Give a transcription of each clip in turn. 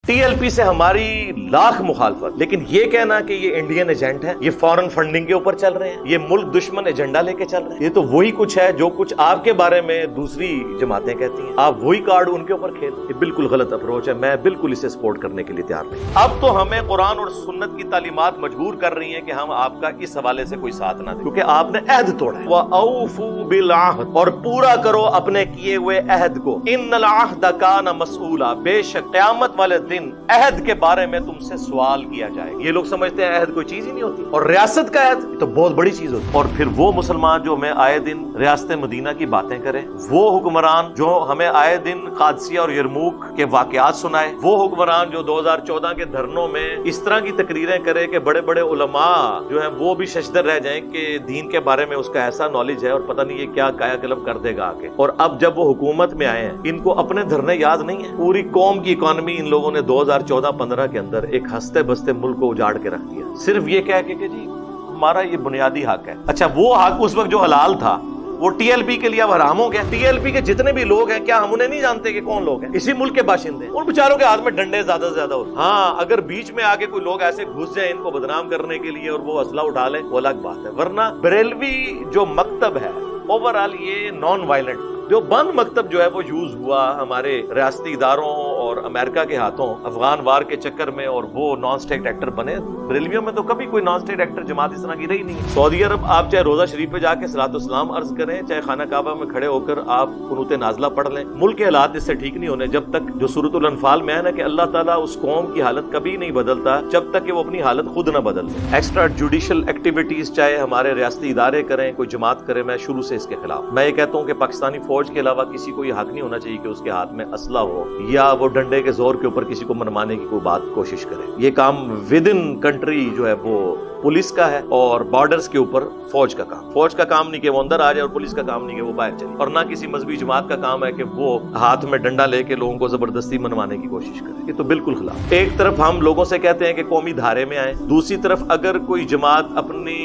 T L P سے ہماری لاکھ مخالفت، لیکن یہ کہنا کہ یہ انڈین ایجنٹ ہے، یہ فورن فنڈنگ کے اوپر چل رہے ہیں، یہ ملک دشمن ایجنڈا لے کے چل رہے ہیں، یہ تو وہی کچھ ہے جو کچھ آپ کے بارے میں دوسری جماعتیں کہتی ہیں، آپ وہی کارڈ ان کے اوپر کھیل. یہ بالکل غلط اپروچ ہے، میں بالکل اسے سپورٹ کرنے کے لیے تیار نہیں. اب تو ہمیں قرآن اور سنت کی تعلیمات مجبور کر رہی ہیں کہ ہم آپ کا اس حوالے سے کوئی ساتھ نہ دیں، کیونکہ آپ نے عہد توڑا ہے. وَأَوْفُوا بِالْعَهْدِ، اور پورا کرو اپنے کیے ہوئے عہد کو. إِنَّ الْعَهْدَ كَانَ مَسْئُولًا، بے شک قیامت والے دن عہد کے بارے میں تم سے سوال کیا جائے گا. یہ لوگ سمجھتے ہیں عہد کوئی چیز ہی نہیں ہوتی، اور ریاست کا عہد یہ تو بہت بڑی چیز ہوتی ہے. اور پھر وہ مسلمان جو ہمیں آئے دن ریاست مدینہ کی باتیں کرے، وہ حکمران جو ہمیں آئے دن قادسیہ اور یرموک کے واقعات سنائے، وہ حکمران جو 2014 کے دھرنوں میں اس طرح کی تقریریں کرے کہ بڑے بڑے علماء جو ہیں وہ بھی ششدر رہ جائیں کہ دین کے بارے میں اس کا ایسا نالج ہے اور پتہ نہیں یہ کیا کایا کلب کر دے گا آگے. اور اب جب وہ حکومت میں آئے ہیں، ان کو اپنے دھرنے یاد نہیں ہیں. پوری قوم کی اکانومی ان لوگوں نے 2014-15 کے اندر ایک ہنستے بستے ملک کو اجاڑ کے رکھ دیا، صرف یہ کہہ کے کہ جی ہمارا یہ بنیادی حق ہے. اچھا، وہ حق اس وقت جو حلال تھا وہ ٹی ایل پی کے لیے اب حرام ہو گیا. ٹی ایل پی کے جتنے بھی لوگ ہیں، کیا ہم انہیں نہیں جانتے کہ کون لوگ ہیں؟ اسی ملک کے باشندے. ان بیچاروں کے ہاتھ میں ڈنڈے زیادہ سے زیادہ ہوتے. ہاں، اگر بیچ میں آگے کوئی لوگ ایسے گھس جائیں ان کو بدنام کرنے کے لیے اور وہ اسلحہ اٹھا لیں، وہ الگ بات ہے. ورنہ بریلوی جو مکتب ہے اوور آل یہ نان وائلنٹ. جو بند مکتب جو ہے وہ یوز ہوا ہمارے ریاستی اداروں اور امریکہ کے ہاتھوں افغان وار کے چکر میں، اور وہ نان اسٹیٹ ایکٹر بنے. بریلویوں میں تو کبھی کوئی نان اسٹیٹ ایکٹر جماعت اس طرح کی رہی نہیں. سعودی عرب آپ چاہے روزہ شریف پہ جا کے صلاۃ والسلام عرض کریں، چاہے خانہ کعبہ میں کھڑے ہو کر آپ قنوت نازلہ پڑھ لیں، ملک کے حالات اس سے ٹھیک نہیں ہونے جب تک جو سورۃ الانفال میں ہے نا کہ اللہ تعالیٰ اس قوم کی حالت کبھی نہیں بدلتا جب تک کہ وہ اپنی حالت خود نہ بدل لے. ایکسٹرا جوڈیشل ایکٹیویٹیز چاہے ہمارے ریاستی ادارے کریں، کوئی جماعت کرے، میں شروع سے اس کے خلاف. میں یہ کہتا ہوں کہ پاکستانی فوج کے علاوہ کسی کو یہ حق نہیں ہونا چاہیے کہ اس کے ہاتھ میں اسلحہ ہو یا وہ ڈنڈے کے زور کے اوپر کسی کو منوانے کی کوئی بات کوشش کرے. یہ کام ود ان کنٹری جو ہے وہ پولیس کا ہے، اور بارڈرز کے اوپر فوج کا کام. فوج کا کام نہیں کہ وہ اندر آ جائے، اور پولیس کا کام نہیں کہ وہ باہر چلے، اور نہ کسی مذہبی جماعت کا کام ہے کہ وہ ہاتھ میں ڈنڈا لے کے لوگوں کو زبردستی منوانے کی کوشش کرے. یہ تو بالکل خلاف. ایک طرف ہم لوگوں سے کہتے ہیں کہ قومی دھارے میں آئیں، دوسری طرف اگر کوئی جماعت اپنی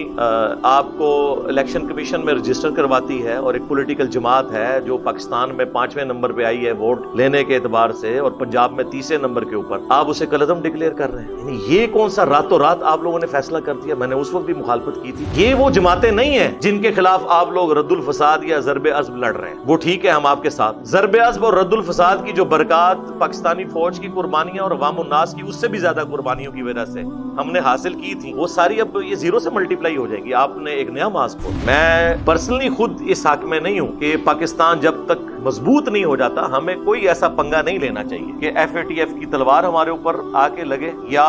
آپ کو الیکشن کمیشن میں رجسٹر کرواتی ہے اور ایک پولیٹیکل جماعت ہے جو پاکستان میں 5ویں نمبر پہ آئی ہے ووٹ لینے کے اعتبار سے، اور پنجاب میں 30 نمبر کے اوپر، آپ اسے کالعدم ڈکلیئر کر رہے ہیں. یعنی یہ کون سا راتوں رات آپ لوگوں نے فیصلہ کر دیا؟ میں نے اس وقت بھی مخالفت کی تھی. یہ وہ جماعتیں نہیں ہیں جن کے خلاف آپ لوگ رد الفساد یا ضرب عصب لڑ رہے ہیں. وہ ٹھیک ہے، ہم آپ کے ساتھ. ضرب عصب اور رد الفساد کی جو برکات پاکستانی فوج کی قربانیاں اور عوام الناس کی اس سے بھی زیادہ قربانیوں کی وجہ سے ہم نے حاصل کی تھی، وہ ساری اب یہ زیرو سے ملٹیپلائی ہو جائیں گی. آپ نے ایک نیا ماسک ہو. میں پرسنلی خود اس حق میں نہیں ہوں کہ پاکستان جب تک مضبوط نہیں ہو جاتا ہمیں کوئی ایسا پنگا نہیں لینا چاہیے کہ ایف اے ٹی ایف کی تلوار ہمارے اوپر آ کے لگے یا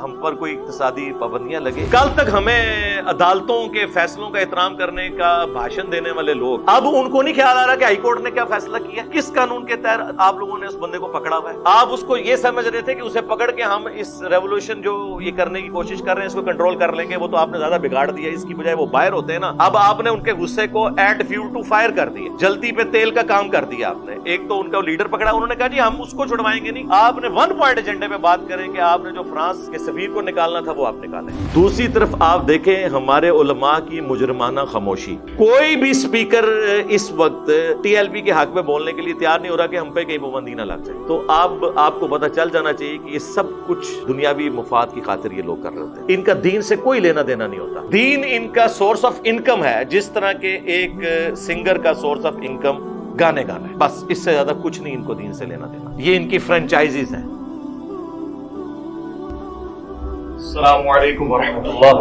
ہم پر کوئی اقتصادی پابندیاں لگے. کل تک ہمیں عدالتوں کے فیصلوں کا احترام کرنے کا بھاشن دینے والے لوگ، اب ان کو نہیں خیال آ رہا کہ ہائی کورٹ نے کیا فیصلہ کیا، کس قانون کے تحت آپ لوگوں نے اس بندے کو پکڑا ہوا ہے. آپ اس کو یہ سمجھ رہے تھے کہ اسے پکڑ کے ہم اس ریولوشن جو یہ کرنے کی کوشش کر رہے ہیں اس کو کنٹرول کر لیں گے. وہ تو آپ نے زیادہ بگاڑ دیا، اس کی بجائے وہ باہر ہوتے ہیں نا. اب آپ نے ان کے غصے کو ایڈ فیول ٹو فائر کر دیا، جلتی پہ تیل کا کام کر دیا آپ نے. ایک تو ان کا لیڈر پکڑا، انہوں نے کہا جی ہم اس کو چھڑوائیں گے نہیں. آپ نے 1 پوائنٹ ایجنڈے پہ بات کریں کہ آپ نے جو فرانس کے سفیر کو نکالنا تھا وہ آپ نکالیں. دوسری طرف آپ دیکھیں ہمارے علماء کی مجرمانہ خاموشی. کوئی بھی سپیکر اس وقت ٹی ایل پی کے حق میں بولنے کے لیے تیار نہیں ہو رہا کہ ہم پہ کہیں پابندی نہ لگ جائے. تو اب آپ کو پتہ چل جانا چاہیے کہ یہ سب کچھ دنیاوی مفاد کی خاطر یہ لوگ کر رہے ہوتے ہیں. ان کا دین سے کوئی لینا دینا نہیں ہوتا. دین ان کا سورس آف انکم ہے، جس طرح کے ایک سنگر کا سورس آف انکم گانے گانا ہے. بس اس سے زیادہ کچھ نہیں ان کو دین سے لینا دینا. یہ ان کی فرینچائزیز ہیں. السلام علیکم ورحمۃ اللہ.